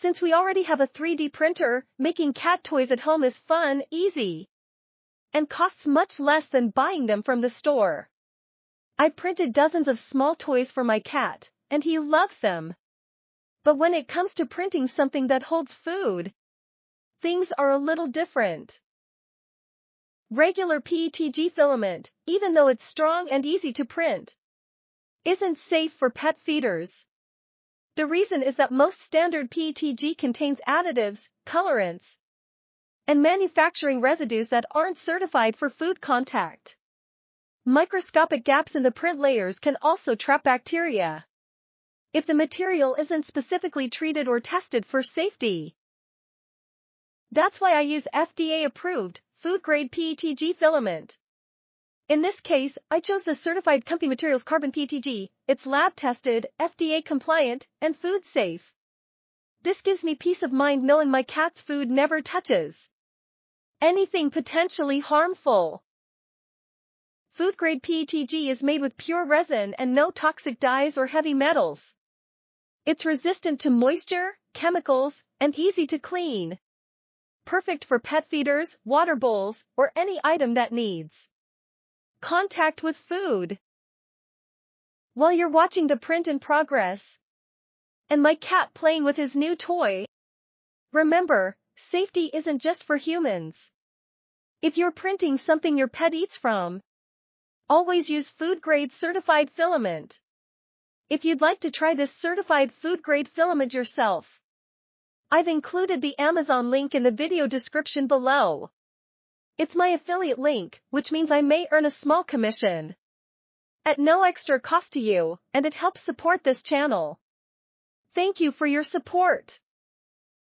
Since we already have a 3D printer, making cat toys at home is fun, easy, and costs much less than buying them from the store. I printed dozens of small toys for my cat, and he loves them. But when it comes to printing something that holds food, things are a little different. Regular PETG filament, even though it's strong and easy to print, isn't safe for pet feeders. The reason is that most standard PETG contains additives, colorants, and manufacturing residues that aren't certified for food contact. Microscopic gaps in the print layers can also trap bacteria if the material isn't specifically treated or tested for safety. That's why I use FDA-approved, food-grade PETG filament. In this case, I chose the certified company materials carbon PETG. It's lab-tested, FDA-compliant, and food-safe. This gives me peace of mind knowing my cat's food never touches anything potentially harmful. Food-grade PETG is made with pure resin and no toxic dyes or heavy metals. It's resistant to moisture, chemicals, and easy to clean. Perfect for pet feeders, water bowls, or any item that needs contact with food. While you're watching the print in progress, and my cat playing with his new toy, remember, safety isn't just for humans. If you're printing something your pet eats from, always use food-grade certified filament. If you'd like to try this certified food-grade filament yourself, I've included the Amazon link in the video description below. It's my affiliate link, which means I may earn a small commission at no extra cost to you, and it helps support this channel. Thank you for your support.